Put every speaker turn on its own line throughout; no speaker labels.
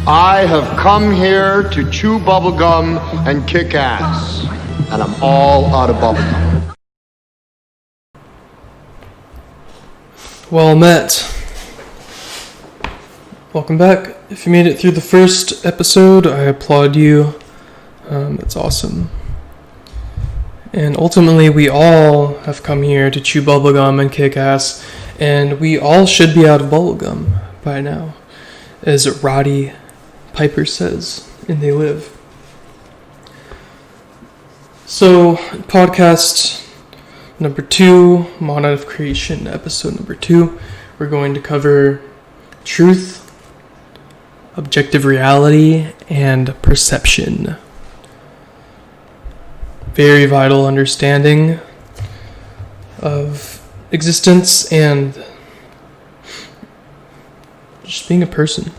I have come here to chew bubblegum and kick ass. And I'm all out of bubblegum.
Well met. Welcome back. If you made it through the first episode, I applaud you. That's awesome. And ultimately, we all have come here to chew bubblegum and kick ass, and we all should be out of bubblegum by now, as Roddy Piper says in They Live. So, podcast number 2, Mod of Creation, episode number 2, we're going to cover truth, objective reality, and perception. Very vital understanding of existence and just being a person.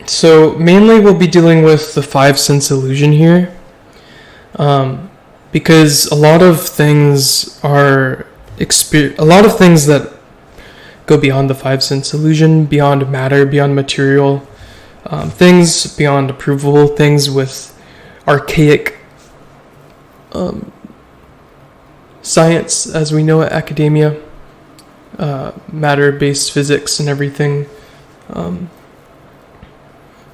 So mainly we'll be dealing with the 5-sense illusion here, because a lot of things that go beyond the 5-sense illusion, beyond matter, beyond material, things beyond approval, things with archaic science as we know it, academia, matter-based physics and everything.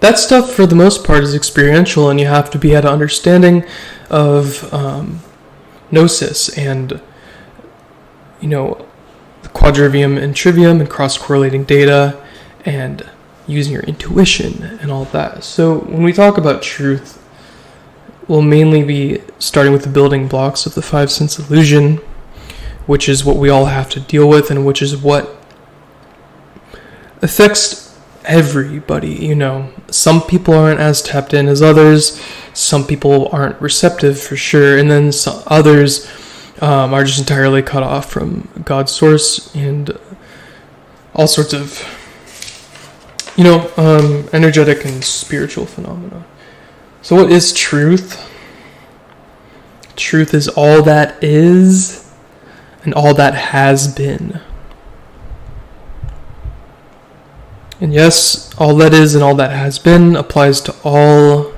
That stuff, for the most part, is experiential, and you have to be at an understanding of gnosis and, the quadrivium and trivium and cross-correlating data and using your intuition and all that. So when we talk about truth, we'll mainly be starting with the building blocks of the 5-sense illusion, which is what we all have to deal with and which is what affects everybody. Some people aren't as tapped in as others, some people aren't receptive for sure, and then some others are just entirely cut off from God's source and all sorts of energetic and spiritual phenomena. So what is truth? Truth is all that is and all that has been. And yes, all that is and all that has been applies to all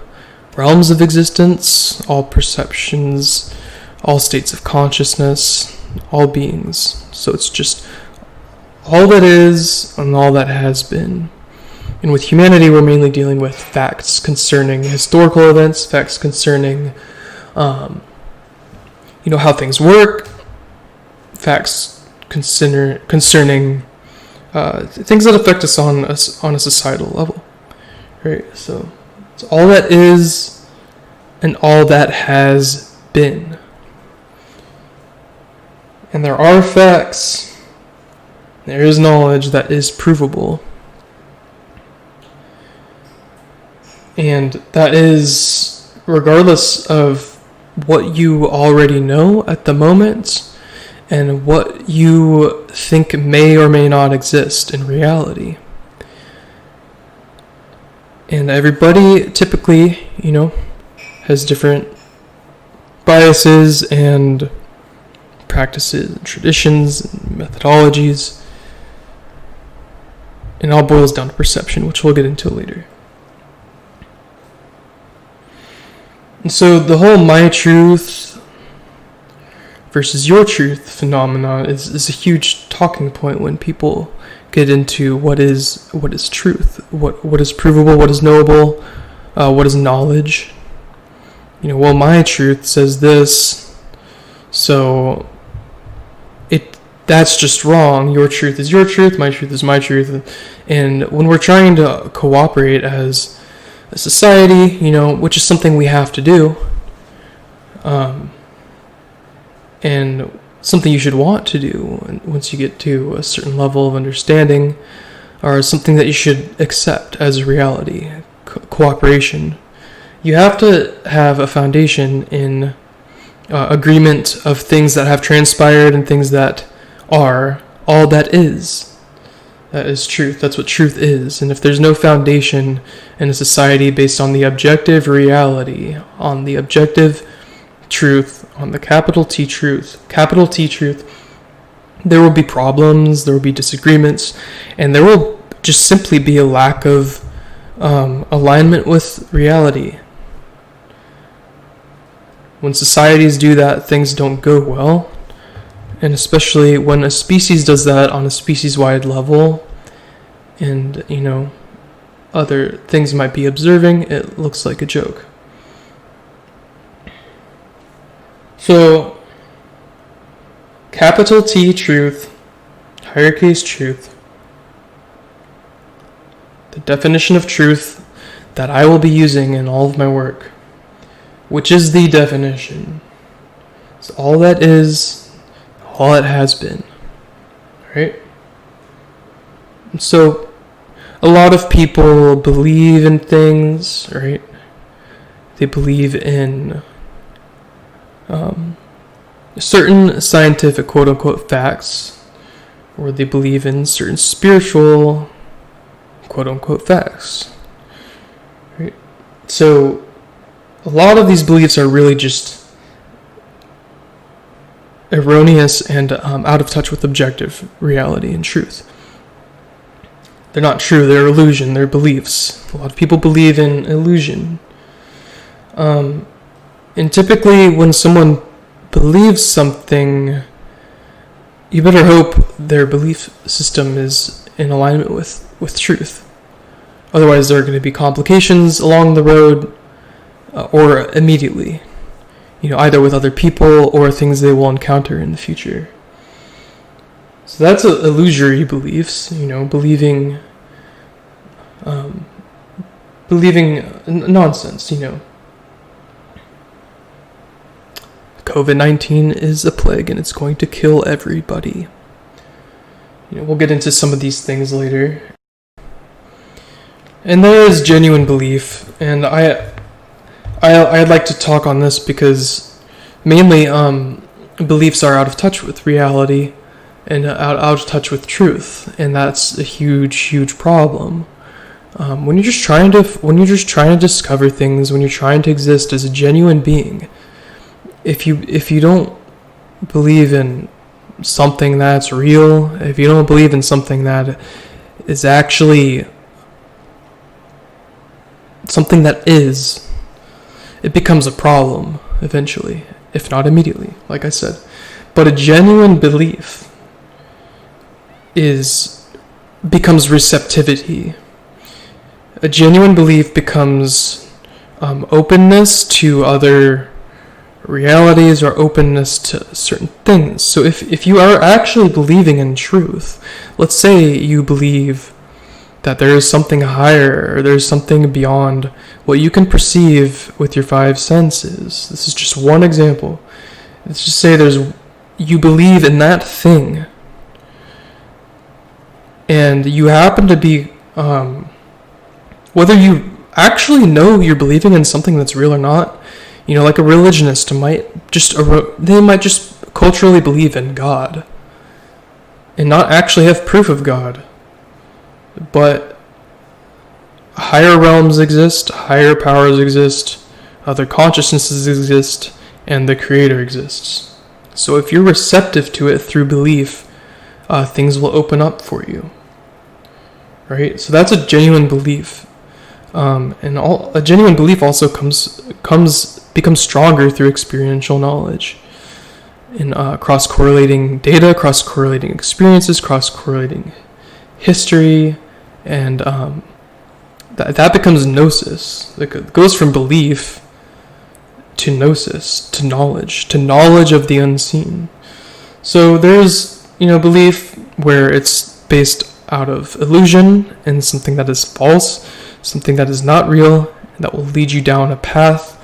realms of existence, all perceptions, all states of consciousness, all beings. So it's just all that is and all that has been. And with humanity, we're mainly dealing with facts concerning historical events, facts concerning, how things work, facts concerning things that affect us on a societal level, right? So it's all that is and all that has been. And there are facts, there is knowledge that is provable. And that is regardless of what you already know at the moment and what you think may or may not exist in reality. And everybody typically, has different biases and practices and traditions and methodologies. And it all boils down to perception, which we'll get into later. And so the whole my truth versus your truth phenomena is a huge talking point when people get into what is truth, what is provable, what is knowable, what is knowledge. My truth says this, so that's just wrong. Your truth is your truth, my truth is my truth. And when we're trying to cooperate as a society, which is something we have to do, and something you should want to do once you get to a certain level of understanding, or something that you should accept as a reality, cooperation. You have to have a foundation in agreement of things that have transpired and things that are all that is. That is truth. That's what truth is. And if there's no foundation in a society based on the objective reality, on the objective truth, on the capital T truth, there will be problems, there will be disagreements, and there will just simply be a lack of alignment with reality. When societies do that, things don't go well, and especially when a species does that on a species-wide level, and other things might be observing, it looks like a joke. So, capital T truth, hierarchy truth. The definition of truth that I will be using in all of my work, which is the definition. It's all that is, all it has been. Right? So, a lot of people believe in things, right? They believe in certain scientific quote-unquote facts, or they believe in certain spiritual quote-unquote facts, right? So a lot of these beliefs are really just erroneous and out of touch with objective reality and truth. They're not true, they're illusion, they're beliefs. A lot of people believe in illusion. And typically when someone believes something, you better hope their belief system is in alignment with truth. Otherwise there are going to be complications along the road or immediately. Either with other people or things they will encounter in the future. So that's illusory beliefs, believing nonsense, COVID-19 is a plague and it's going to kill everybody. We'll get into some of these things later. And there is genuine belief, and I'd like to talk on this because mainly beliefs are out of touch with reality and out of touch with truth, and that's a huge problem. When you're just trying to discover things, when you're trying to exist as a genuine being, if you don't believe in something that's real, if you don't believe in something that is actually something that is, it becomes a problem eventually, if not immediately, like I said. But a genuine belief becomes receptivity. A genuine belief becomes openness to other realities or openness to certain things. So if you are actually believing in truth, let's say you believe that there is something higher or there's something beyond what you can perceive with your five senses. This is just one example. Let's just say you believe in that thing, and you happen to be whether you actually know you're believing in something that's real or not, like a religionist might just culturally believe in God and not actually have proof of God. But higher realms exist, higher powers exist, other consciousnesses exist, and the Creator exists. So if you're receptive to it through belief, things will open up for you. Right? So that's a genuine belief. A genuine belief also becomes stronger through experiential knowledge. In cross-correlating data, cross-correlating experiences, cross-correlating history, and that becomes gnosis. It goes from belief to gnosis, to knowledge of the unseen. So there's, belief where it's based out of illusion and something that is false, something that is not real, and that will lead you down a path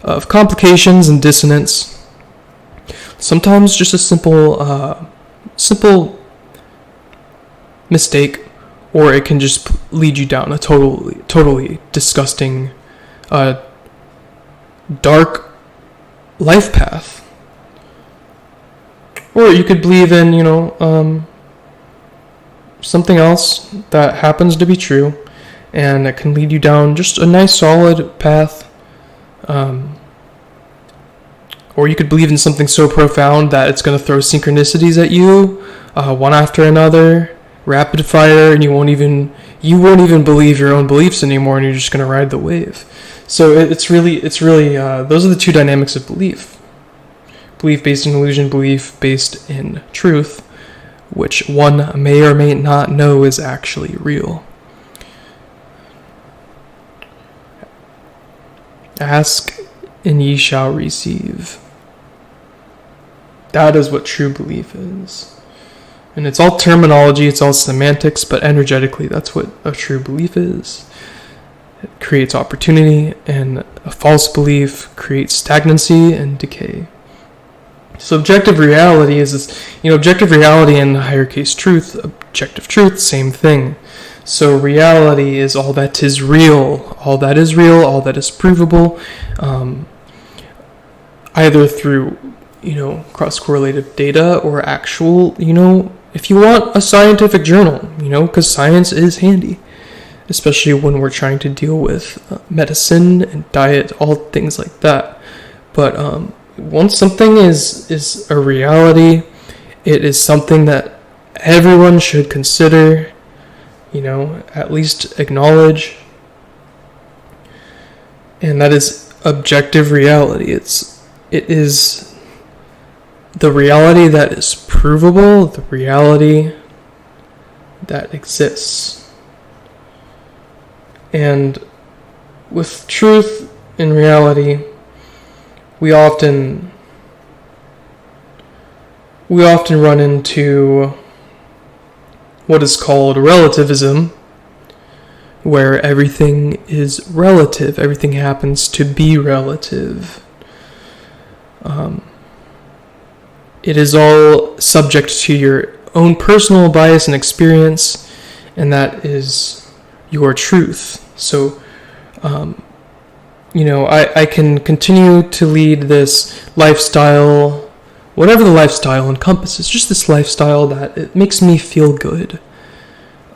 of complications and dissonance. Sometimes just a simple mistake, or it can just lead you down a totally disgusting, dark life path. Or you could believe in, something else that happens to be true, and it can lead you down just a nice solid path, Or you could believe in something so profound that it's going to throw synchronicities at you, one after another, rapid fire, and you won't even believe your own beliefs anymore, and you're just going to ride the wave. So it's really those are the two dynamics of belief: belief based in illusion, belief based in truth, which one may or may not know is actually real. Ask and ye shall receive. That is what true belief is. And it's all terminology, it's all semantics, but energetically, that's what a true belief is. It creates opportunity, and a false belief creates stagnancy and decay. So objective reality is, objective reality and higher case truth, objective truth, same thing. So reality is all that is real, all that is provable, either through, cross-correlative data or actual, if you want a scientific journal, because science is handy, especially when we're trying to deal with medicine and diet, all things like that. But once something is a reality, it is something that everyone should consider, at least acknowledge. And that is objective reality. It is the reality that is provable, the reality that exists. And with truth and reality, we often run into what is called relativism, where everything is relative, everything happens to be relative. It is all subject to your own personal bias and experience, and that is your truth. So, I can continue to lead this lifestyle, whatever the lifestyle encompasses, just this lifestyle that it makes me feel good.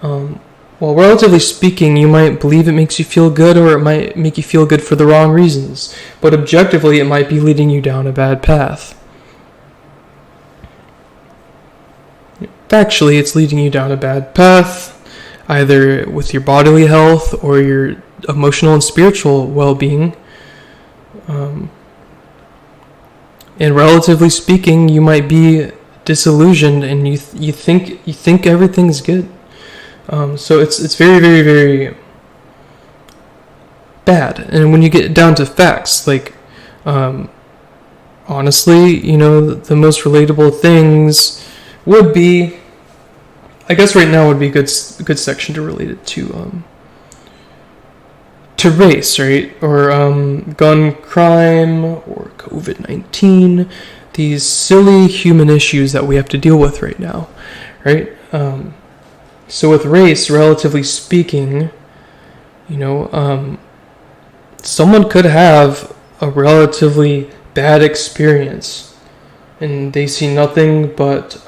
Well, relatively speaking, you might believe it makes you feel good, or it might make you feel good for the wrong reasons. But objectively, it might be leading you down a bad path. Factually, it's leading you down a bad path, either with your bodily health or your emotional and spiritual well-being. And relatively speaking, you might be disillusioned, and you think everything's good. So it's very, very, very bad. And when you get down to facts, like, honestly, the most relatable things would be, I guess right now would be a good section to relate it to race, right? Or gun crime, or COVID-19, these silly human issues that we have to deal with right now, right? So with race, relatively speaking, someone could have a relatively bad experience, and they see nothing but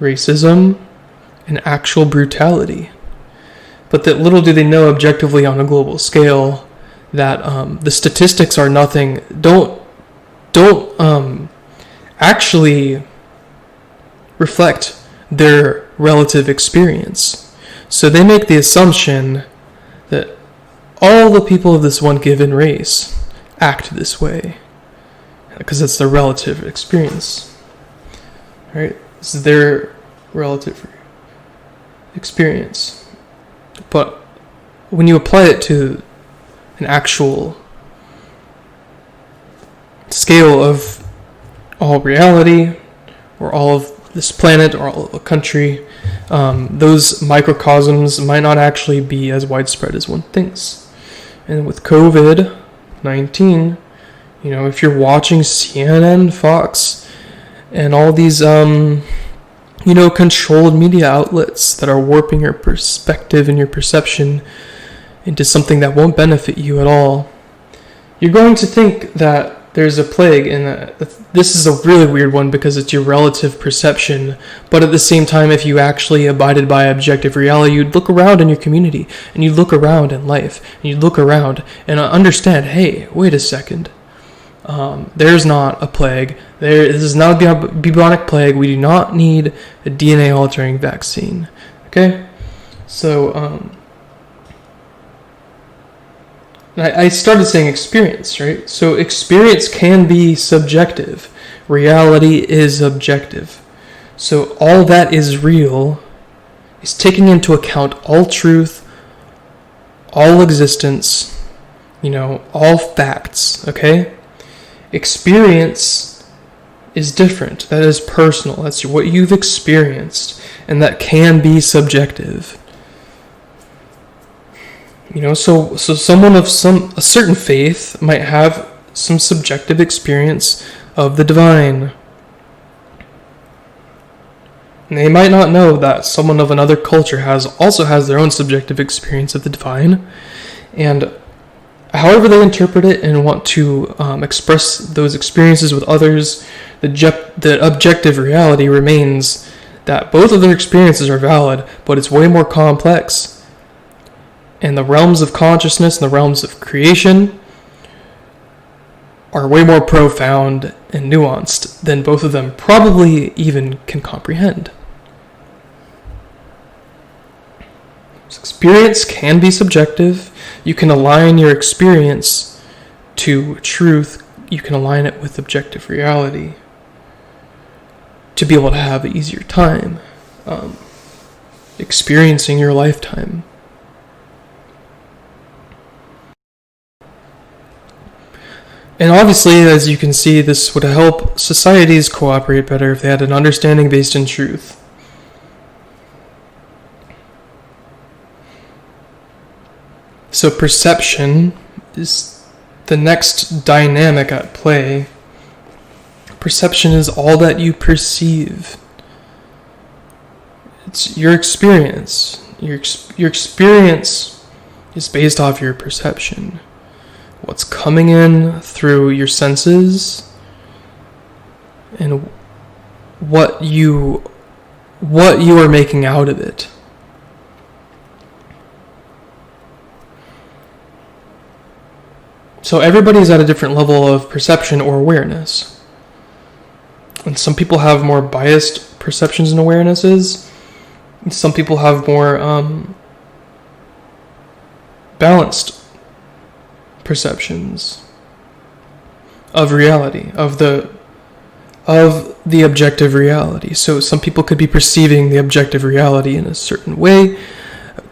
racism and actual brutality. But that little do they know, objectively on a global scale, that the statistics are nothing. Don't actually reflect their relative experience. So they make the assumption that all the people of this one given race act this way, because it's their relative experience, right? It's their relative experience. But when you apply it to an actual scale of all reality, or all of this planet, or all of a country, those microcosms might not actually be as widespread as one thinks. And with COVID-19, if you're watching CNN, Fox, and all these, controlled media outlets that are warping your perspective and your perception into something that won't benefit you at all, you're going to think that there's a plague, and this is a really weird one because it's your relative perception. But at the same time, if you actually abided by objective reality, you'd look around in your community, and you'd look around in life, and you'd look around and understand, hey, wait a second. There's not a plague. This is not a bubonic plague. We do not need a DNA-altering vaccine. Okay? So, I started saying experience, right? So experience can be subjective. Reality is objective. So all that is real is taking into account all truth, all existence, all facts, okay? Experience is different. That is personal. That's what you've experienced, and that can be subjective. So someone of a certain faith might have some subjective experience of the divine. And they might not know that someone of another culture also has their own subjective experience of the divine. And however they interpret it and want to express those experiences with others, the objective reality remains that both of their experiences are valid, but it's way more complex. And the realms of consciousness and the realms of creation are way more profound and nuanced than both of them probably even can comprehend. So experience can be subjective. You can align your experience to truth. You can align it with objective reality to be able to have an easier time experiencing your lifetime. And obviously, as you can see, this would help societies cooperate better if they had an understanding based in truth. So perception is the next dynamic at play. Perception is all that you perceive. It's your experience. Your experience is based off your perception. What's coming in through your senses and what you are making out of it. So everybody's at a different level of perception or awareness. And some people have more biased perceptions and awarenesses. And some people have more balanced perceptions of reality, of the objective reality. So some people could be perceiving the objective reality in a certain way,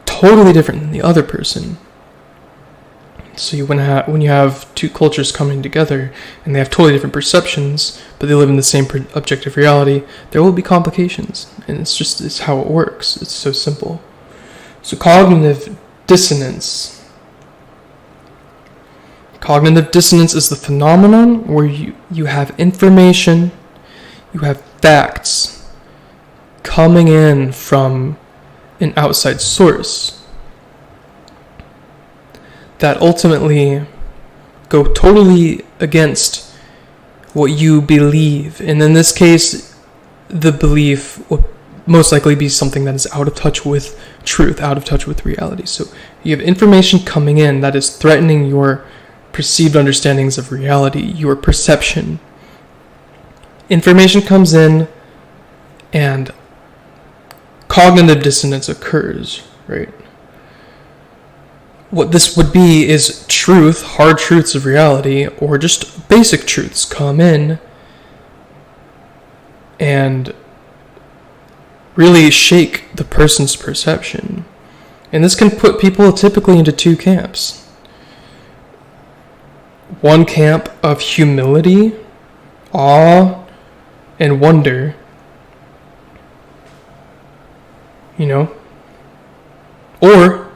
totally different than the other person. So when you have two cultures coming together and they have totally different perceptions, but they live in the same objective reality, there will be complications. And it's how it works. It's so simple. So cognitive dissonance. Cognitive dissonance is the phenomenon where you have information, you have facts coming in from an outside source that ultimately go totally against what you believe. And in this case, the belief will most likely be something that is out of touch with truth, out of touch with reality. So you have information coming in that is threatening your perceived understandings of reality, your perception. Information comes in and cognitive dissonance occurs, right? What this would be is truth, hard truths of reality, or just basic truths come in and really shake the person's perception. And this can put people typically into two camps. One camp of humility, awe, and wonder, or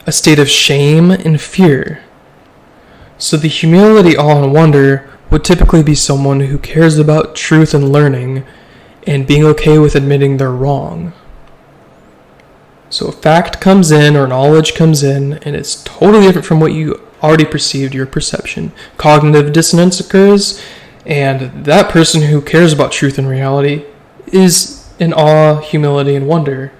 a state of shame and fear. So the humility, awe, and wonder would typically be someone who cares about truth and learning and being okay with admitting they're wrong. So a fact comes in or knowledge comes in and it's totally different from what you already perceived, your perception. Cognitive dissonance occurs, and that person who cares about truth and reality is in awe, humility, and wonder.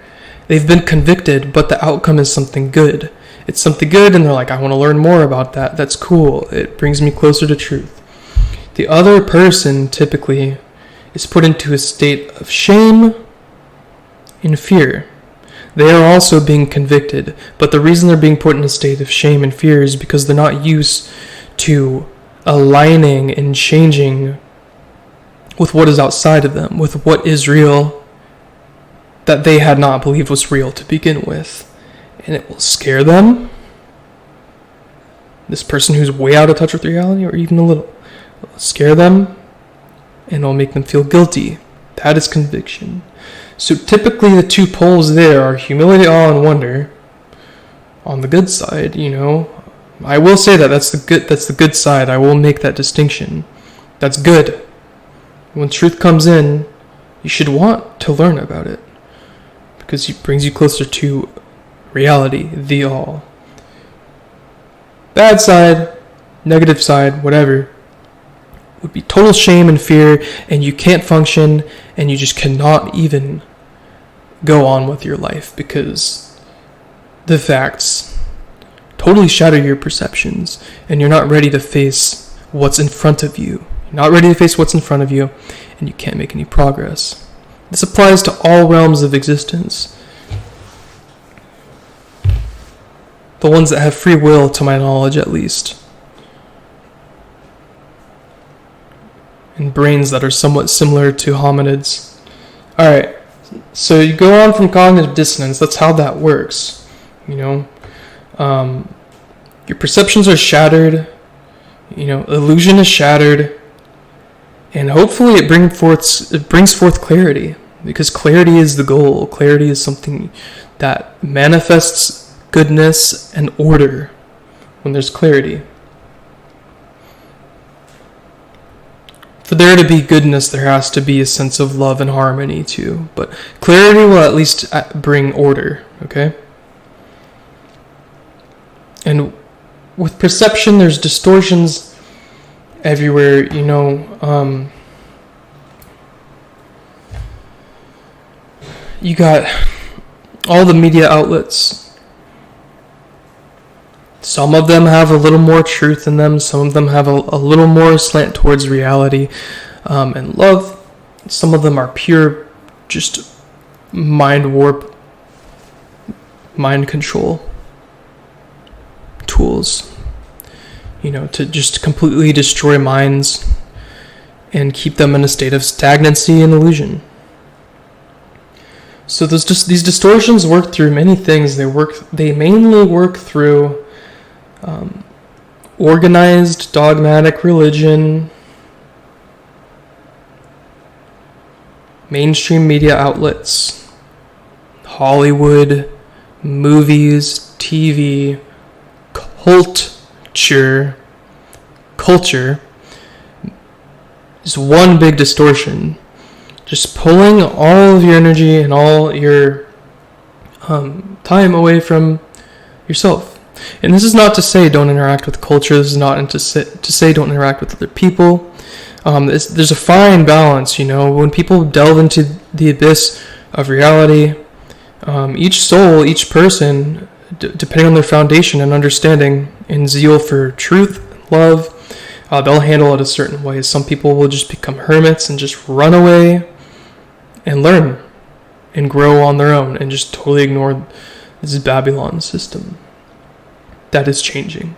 They've been convicted, but the outcome is something good. It's something good, and they're like, I want to learn more about that. That's cool. It brings me closer to truth. the other person typically is put into a state of shame and fear. They are also being convicted, but the reason they're being put in a state of shame and fear is because they're not used to aligning and changing with what is outside of them, with what is real that they had not believed was real to begin with. And it will scare them. This person who's way out of touch with reality, or even a little, it will scare them, and it will make them feel guilty. That is conviction. So typically the two poles there are humility, awe, and wonder. On the good side, I will say that's the good side. I will make that distinction. That's good. When truth comes in, you should want to learn about it, because it brings you closer to reality, the all. Bad side, negative side, whatever, would be total shame and fear, and you can't function, and you just cannot even go on with your life because the facts totally shatter your perceptions, and you're not ready to face what's in front of you. You're not ready to face what's in front of you, and you can't make any progress. This applies to all realms of existence. The ones that have free will, to my knowledge at least. And brains that are somewhat similar to hominids. Alright, so you go on from cognitive dissonance. That's how that works. Your perceptions are shattered. Illusion is shattered. And hopefully it brings forth clarity. Because clarity is the goal. Clarity is something that manifests goodness and order when there's clarity. For there to be goodness, there has to be a sense of love and harmony too. But clarity will at least bring order, okay? And with perception, there's distortions everywhere, you got all the media outlets. Some of them have a little more truth in them. Some of them have a little more slant towards reality and love. Some of them are pure, just mind warp, mind control tools, to just completely destroy minds and keep them in a state of stagnancy and illusion. So these distortions work through many things. They mainly work through organized dogmatic religion, mainstream media outlets, Hollywood, movies, TV, culture is one big distortion. Just pulling all of your energy and all your time away from yourself. And this is not to say don't interact with culture. This is not to say don't interact with other people. There's a fine balance, when people delve into the abyss of reality, each soul, each person, depending on their foundation and understanding and zeal for truth, love, they'll handle it a certain way. Some people will just become hermits and just run away and learn and grow on their own and just totally ignore this Babylon system that is changing.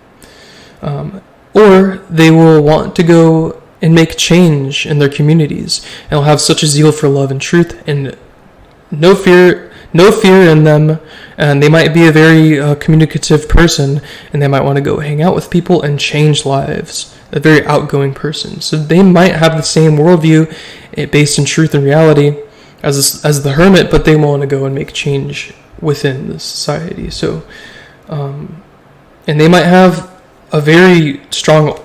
Or they will want to go and make change in their communities, and will have such a zeal for love and truth and no fear in them, and they might be a very communicative person, and they might want to go hang out with people and change lives. A very outgoing person. So they might have the same worldview based in truth and reality as the hermit, but they want to go and make change within the society. So, and they might have a very strong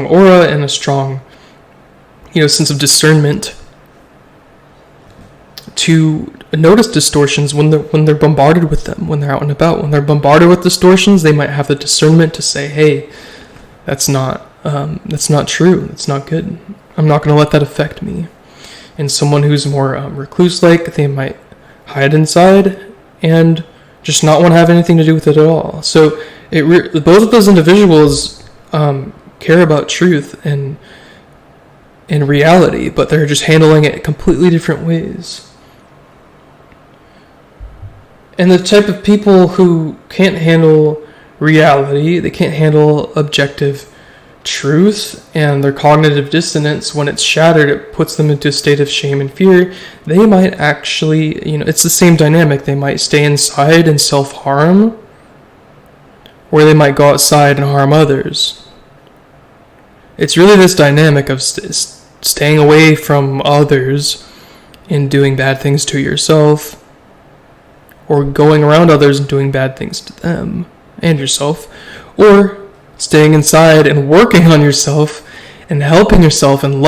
aura and a strong, sense of discernment to notice distortions when they're bombarded with them, when they're out and about. When they're bombarded with distortions, they might have the discernment to say, "Hey, that's not true. That's not good. I'm not going to let that affect me." And someone who's more recluse-like, they might hide inside and just not want to have anything to do with it at all. So both of those individuals can care about truth and reality, but they're just handling it completely different ways. And the type of people who can't handle reality, they can't handle objective truth, and their cognitive dissonance, when it's shattered, it puts them into a state of shame and fear. They might actually, it's the same dynamic. They might stay inside and self-harm, or they might go outside and harm others. It's really this dynamic of staying away from others and doing bad things to yourself, or going around others and doing bad things to them and yourself, or staying inside and working on yourself and helping yourself and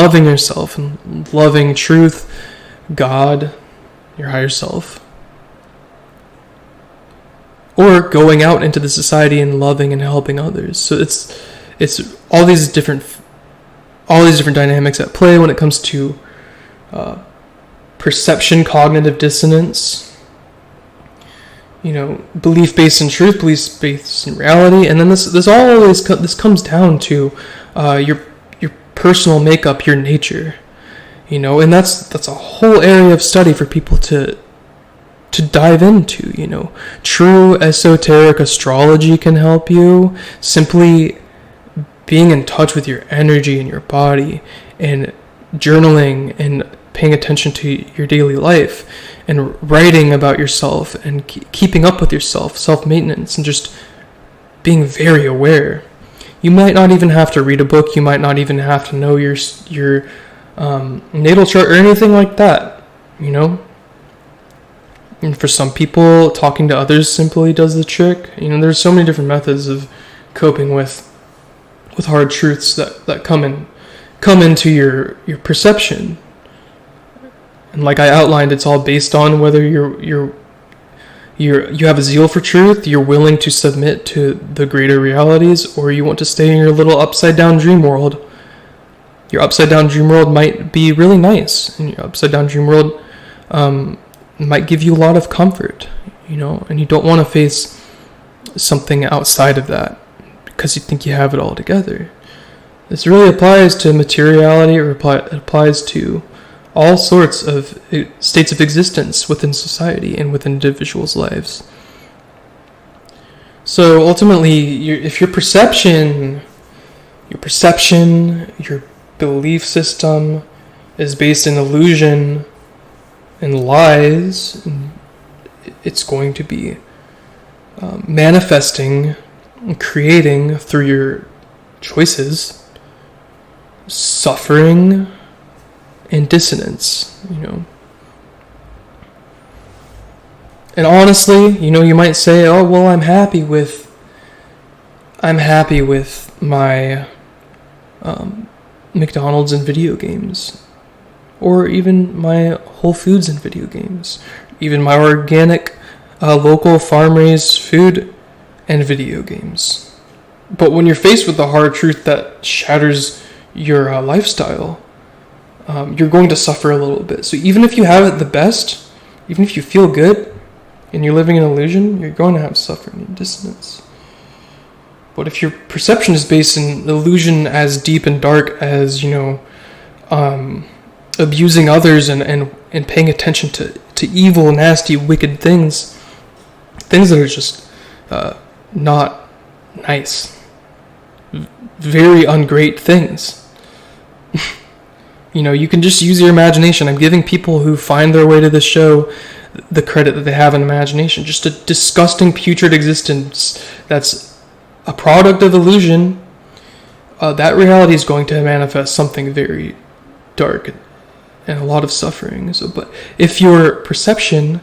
loving truth, God, your higher self. Or going out into the society and loving and helping others. So it's all these different dynamics at play when it comes to perception, cognitive dissonance, belief based in truth, belief based in reality, and then this comes down to your personal makeup, your nature, and that's a whole area of study for people to dive into. True esoteric astrology can help you. Simply being in touch with your energy and your body, and journaling and paying attention to your daily life, and writing about yourself, and keeping up with yourself, self-maintenance, and just being very aware. You might not even have to read a book. You might not even have to know your natal chart or anything like that, And for some people, talking to others simply does the trick. There's so many different methods of coping with hard truths that come into your perception. And like I outlined, it's all based on whether you have a zeal for truth, you're willing to submit to the greater realities, or you want to stay in your little upside down dream world. Your upside down dream world might be really nice, and your upside down dream world might give you a lot of comfort, and you don't want to face something outside of that because you think you have it all together. This really applies to materiality, or it applies to all sorts of states of existence within society and within individuals' lives. So ultimately, if your perception, your belief system is based in illusion and lies, it's going to be manifesting and creating through your choices suffering and dissonance, And honestly, you might say, oh, well, I'm happy with my McDonald's and video games, or even my Whole Foods and video games, even my organic, local farm-raised food and video games. But when you're faced with the hard truth that shatters your lifestyle, you're going to suffer a little bit. So even if you have it the best, even if you feel good and you're living in illusion, you're going to have suffering and dissonance. But if your perception is based in illusion as deep and dark as, abusing others and paying attention to evil, nasty, wicked things that are just not nice, very ungreat things. You can just use your imagination. I'm giving people who find their way to the show the credit that they have in imagination. Just a disgusting, putrid existence that's a product of illusion. That reality is going to manifest something very dark and a lot of suffering. But if your perception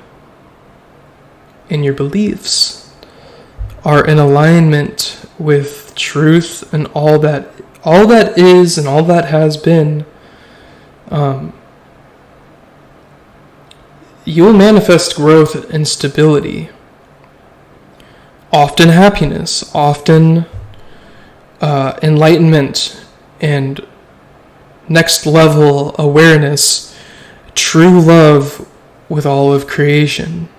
and your beliefs are in alignment with truth and all that is and all that has been, you'll manifest growth and stability, often happiness, often enlightenment and next level awareness, true love with all of creation.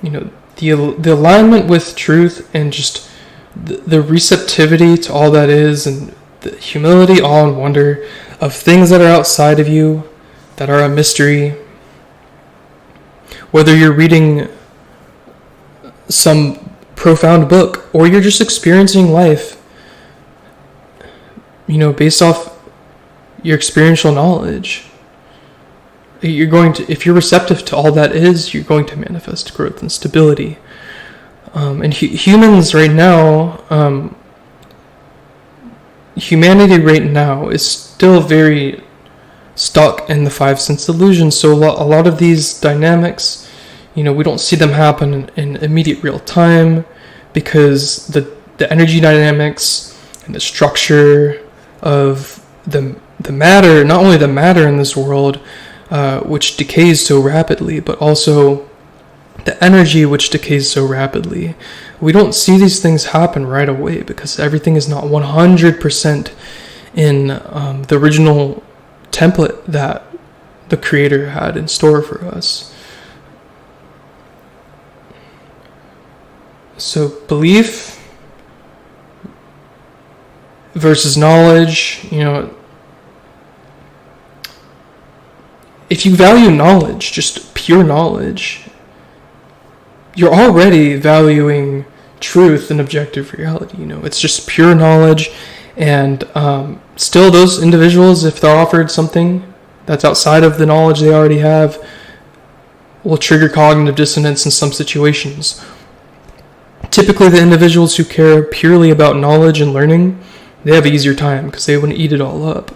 The alignment with truth and just the receptivity to all that is, and the humility, awe, and wonder of things that are outside of you, that are a mystery. Whether you're reading some profound book or you're just experiencing life, based off your experiential knowledge, if you're receptive to all that is, you're going to manifest growth and stability. And humans right now, humanity right now is still very stuck in the five sense illusion. So a lot of these dynamics, we don't see them happen in immediate real time, because the energy dynamics and the structure of the matter, not only the matter in this world, which decays so rapidly, but also the energy which decays so rapidly. We don't see these things happen right away because everything is not 100% in the original template that the Creator had in store for us. So belief versus knowledge, if you value knowledge, just pure knowledge, you're already valuing truth and objective reality. It's just pure knowledge. And still, those individuals, if they're offered something that's outside of the knowledge they already have, will trigger cognitive dissonance in some situations. Typically, the individuals who care purely about knowledge and learning, they have an easier time because they wouldn't eat it all up,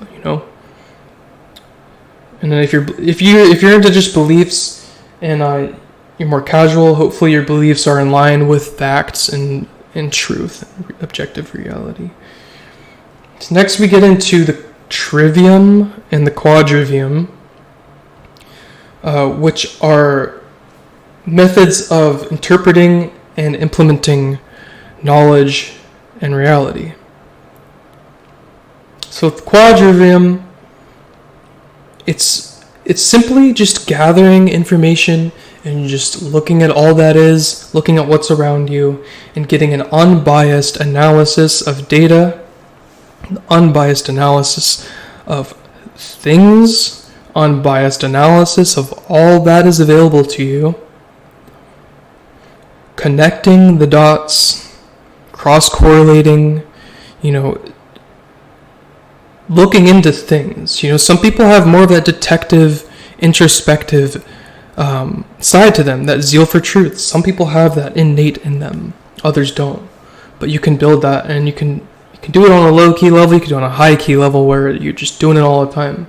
And then if you're into just beliefs and you're more casual, hopefully your beliefs are in line with facts and truth and objective reality. So next we get into the trivium and the quadrivium, which are methods of interpreting and implementing knowledge and reality. So with quadrivium, it's simply just gathering information and just looking at all that is, looking at what's around you, and getting an unbiased analysis of data, an unbiased analysis of things, unbiased analysis of all that is available to you, connecting the dots, cross-correlating, looking into things. Some people have more of that detective, introspective side to them, that zeal for truth. Some people have that innate in them, others don't. But you can build that, and you can do it on a low-key level, you can do it on a high-key level where you're just doing it all the time.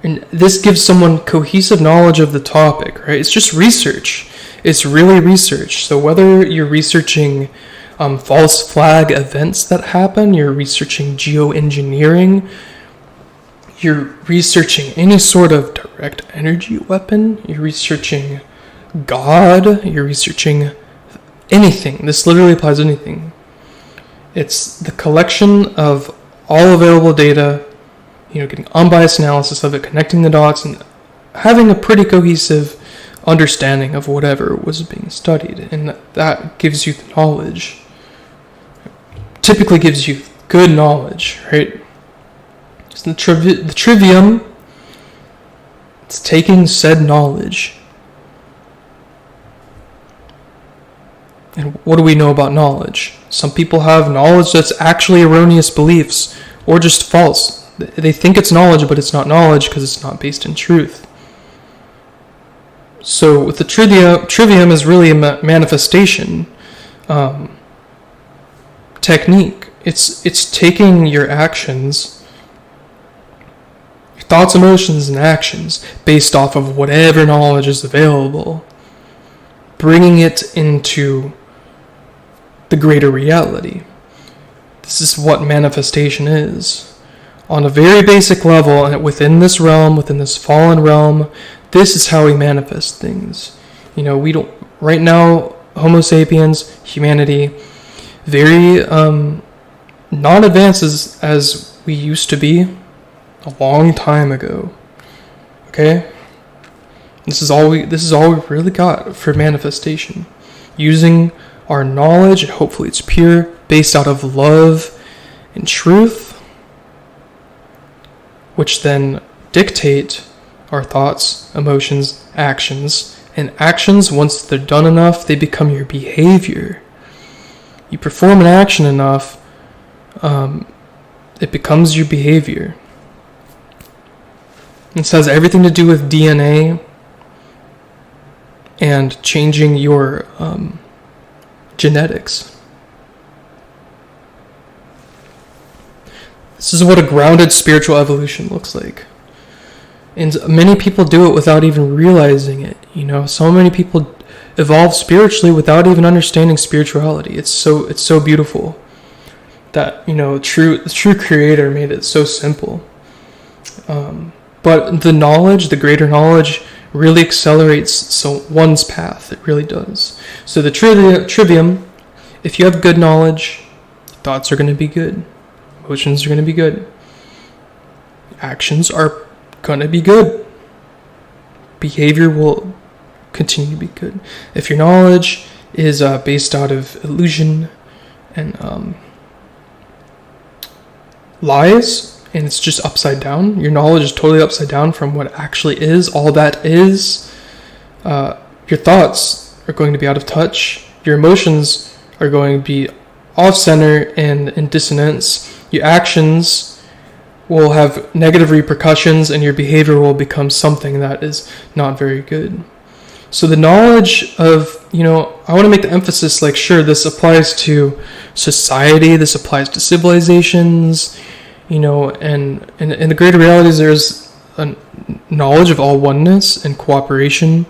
And this gives someone cohesive knowledge of the topic, right? It's just research. It's really research. So whether you're researching false flag events that happen, you're researching geoengineering, you're researching any sort of direct energy weapon, you're researching God, you're researching anything. This literally applies to anything. It's the collection of all available data, getting unbiased analysis of it, connecting the dots, and having a pretty cohesive understanding of whatever was being studied. And that gives you the knowledge. Typically gives you good knowledge, right? So the trivium, it's taking said knowledge. And what do we know about knowledge? Some people have knowledge that's actually erroneous beliefs or just false. They think it's knowledge, but it's not knowledge because it's not based in truth. So with the trivium is really a manifestation technique. It's taking your actions, your thoughts, emotions, and actions based off of whatever knowledge is available, bringing it into the greater reality. This is what manifestation is. On a very basic level, and within this realm, within this fallen realm, this is how we manifest things. We don't, right now, Homo sapiens, humanity, very not advanced as we used to be a long time ago. Okay? This is all we really got for manifestation. Using our knowledge, and hopefully it's pure, based out of love and truth, which then dictate our thoughts, emotions, actions. And actions, once they're done enough, they become your behavior. You perform an action enough, it becomes your behavior. This has everything to do with DNA and changing your genetics. This is what a grounded spiritual evolution looks like. And many people do it without even realizing it. So many people evolve spiritually without even understanding spirituality. It's so beautiful that, the true creator made it so simple. But the knowledge, the greater knowledge, really accelerates one's path. It really does. So the trivium, if you have good knowledge, thoughts are going to be good. Emotions are going to be good. Actions are going to be good. Behavior will continue to be good. If your knowledge is based out of illusion and lies, and it's just upside down, your knowledge is totally upside down from what actually is, all that is, your thoughts are going to be out of touch, your emotions are going to be off-center and in dissonance, your actions will have negative repercussions, and your behavior will become something that is not very good. So the knowledge of, I want to make the emphasis, sure, this applies to society, this applies to civilizations, and in the greater realities, there's a knowledge of all oneness and cooperation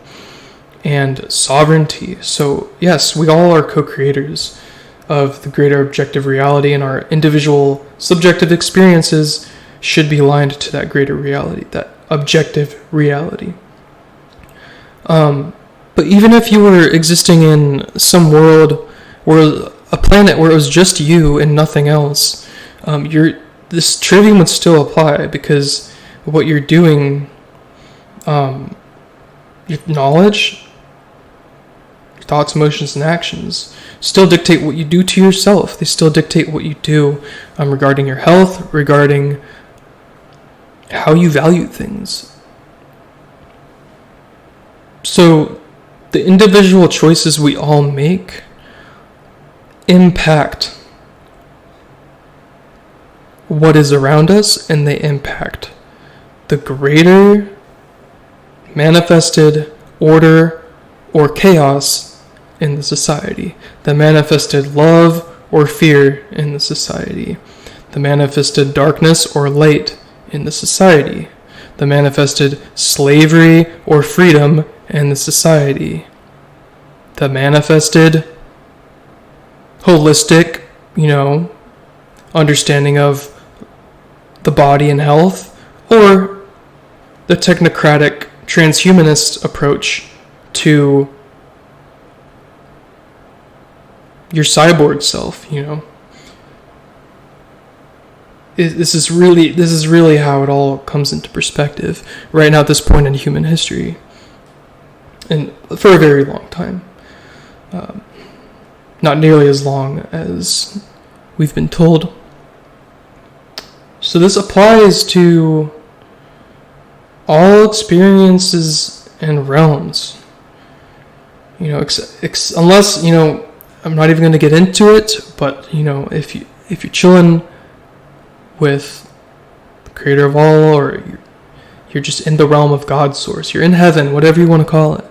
and sovereignty. So yes, we all are co-creators of the greater objective reality, and our individual subjective experiences should be aligned to that greater reality, that objective reality. But even if you were existing in some world, where a planet where it was just you and nothing else, this trivium would still apply, because what you're doing, your knowledge, your thoughts, emotions, and actions still dictate what you do to yourself. They still dictate what you do regarding your health, regarding how you value things. So the individual choices we all make impact what is around us, and they impact the greater manifested order or chaos in the society, the manifested love or fear in the society, the manifested darkness or light in the society, the manifested slavery or freedom in the society, the manifested holistic, understanding of the body and health, or the technocratic transhumanist approach to your cyborg self. This is really how it all comes into perspective right now at this point in human history, and for a very long time, not nearly as long as we've been told. So this applies to all experiences and realms. Unless I'm not even going to get into it, but if you're chilling with the creator of all, or you're just in the realm of God's source, you're in heaven, whatever you want to call it.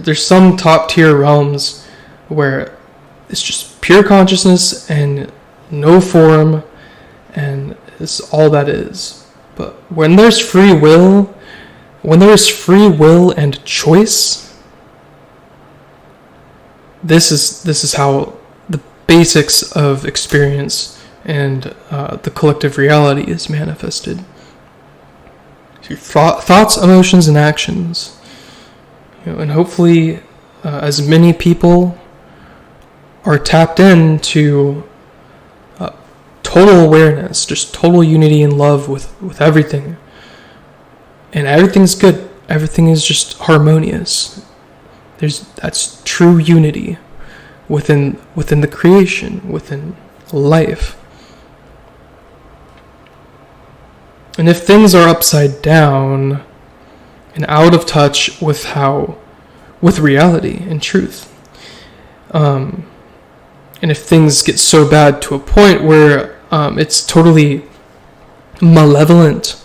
There's some top tier realms where it's just pure consciousness and no form, and it's all that is. But when there's free will and choice, this is how the basics of experience and the collective reality is manifested. Your thoughts, emotions, and actions. And hopefully, as many people are tapped into total awareness, just total unity and love with everything. And everything's good. Everything is just harmonious. That's true unity. within the creation, within life. And if things are upside down and out of touch with reality and truth, and if things get so bad to a point where it's totally malevolent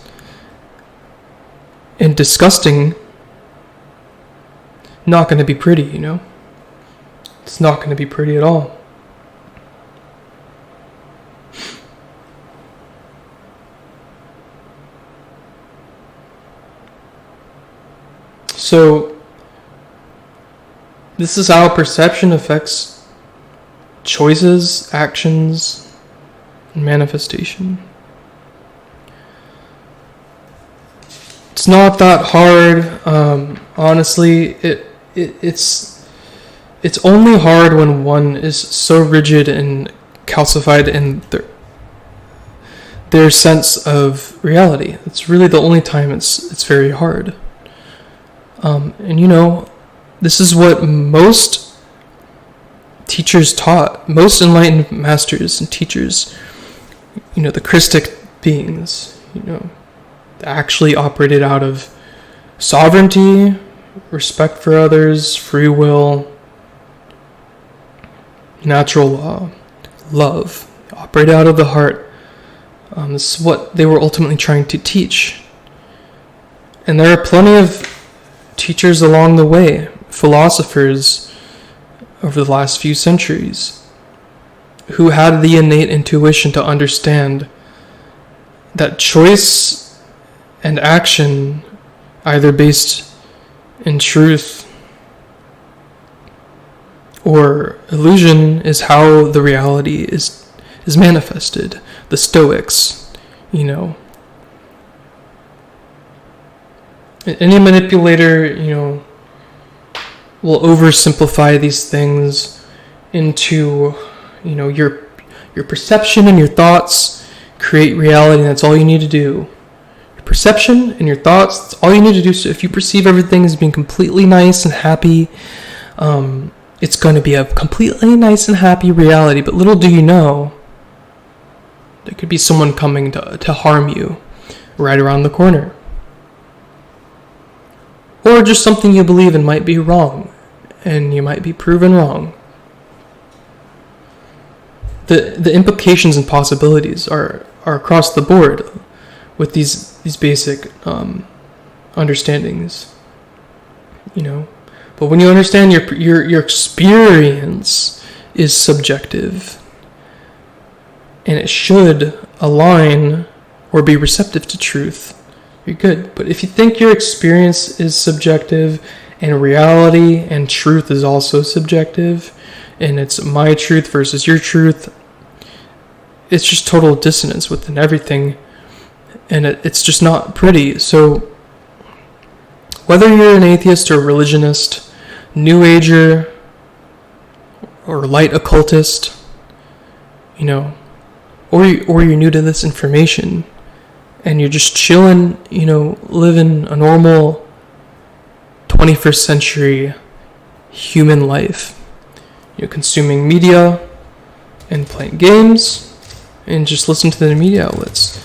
and disgusting, not going to be pretty, It's not going to be pretty at all. So, this is how perception affects choices, actions, and manifestation. It's not that hard. Honestly, it's only hard when one is so rigid and calcified in their sense of reality. It's really the only time it's very hard. And this is what most teachers taught, most enlightened masters and teachers, the Christic beings, actually operated out of sovereignty, respect for others, free will, natural law, love, operate out of the heart. This is what they were ultimately trying to teach. And there are plenty of teachers along the way, philosophers over the last few centuries, who had the innate intuition to understand that choice and action, either based in truth or illusion, is how the reality is manifested. The Stoics, Any manipulator, will oversimplify these things into, your perception and your thoughts create reality, and that's all you need to do. Your perception and your thoughts, that's all you need to do. So if you perceive everything as being completely nice and happy, it's going to be a completely nice and happy reality. But little do you know, there could be someone coming to harm you right around the corner. Or just something you believe in might be wrong, and you might be proven wrong. The implications and possibilities are across the board with these basic understandings, But when you understand your experience is subjective, and it should align or be receptive to truth, you're good. But if you think your experience is subjective and reality and truth is also subjective, and it's my truth versus your truth, it's just total dissonance within everything, and it's just not pretty. So whether you're an atheist or a religionist, New Ager or light occultist, or you're new to this information, and you're just chilling, living a normal 21st century human life, consuming media and playing games and just listen to the media outlets.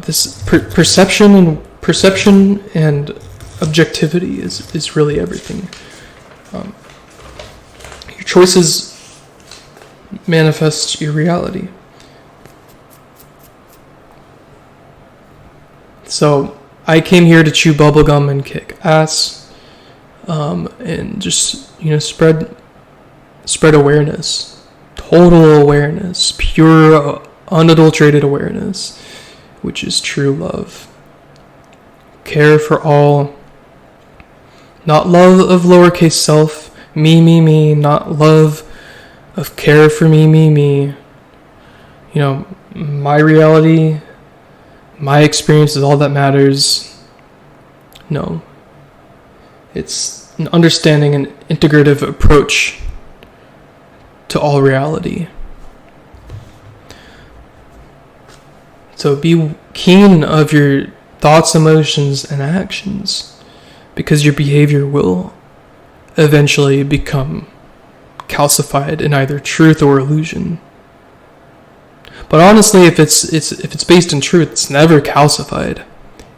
This perception and objectivity is really everything. Your choices manifest your reality. So I came here to chew bubblegum and kick ass, and just spread awareness, total awareness, pure unadulterated awareness, which is true love. Care for all, not love of lowercase self, me, not love of care for me. My reality, my experience is all that matters. No. It's an understanding and integrative approach to all reality. So be keen of your thoughts, emotions, and actions, because your behavior will eventually become calcified in either truth or illusion. But honestly, if it's based in truth, it's never calcified.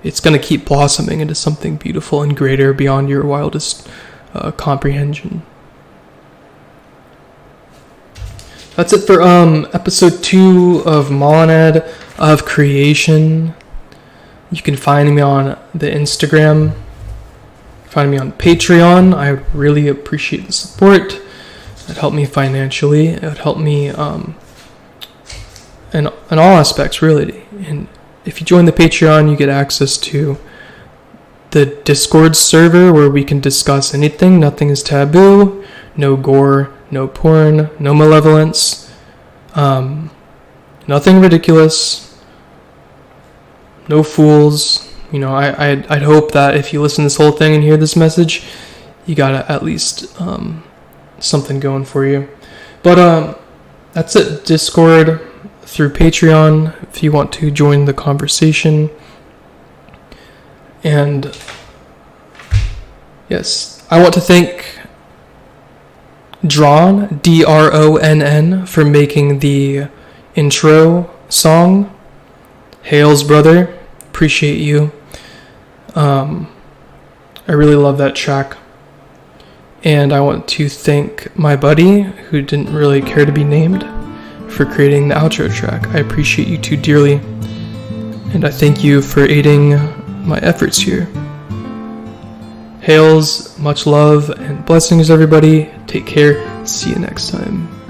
It's going to keep blossoming into something beautiful and greater beyond your wildest comprehension. That's it for episode 2 of Monad of Creation. You can find me on the Instagram. Find me on Patreon. I would really appreciate the support. It'd help me financially. It would help me in all aspects, really. And if you join the Patreon, you get access to the Discord server where we can discuss anything. Nothing is taboo. No gore, no porn, no malevolence. Nothing ridiculous. No fools. You know, I'd hope that if you listen to this whole thing and hear this message, you got at least something going for you. But that's it. Discord through Patreon if you want to join the conversation. And yes, I want to thank Dronn, Dronn, for making the intro song. Hales, brother, appreciate you. I really love that track. And I want to thank my buddy, who didn't really care to be named, for creating the outro track. I appreciate you two dearly. And I thank you for aiding my efforts here. Hails, much love and blessings, everybody. Take care. See you next time.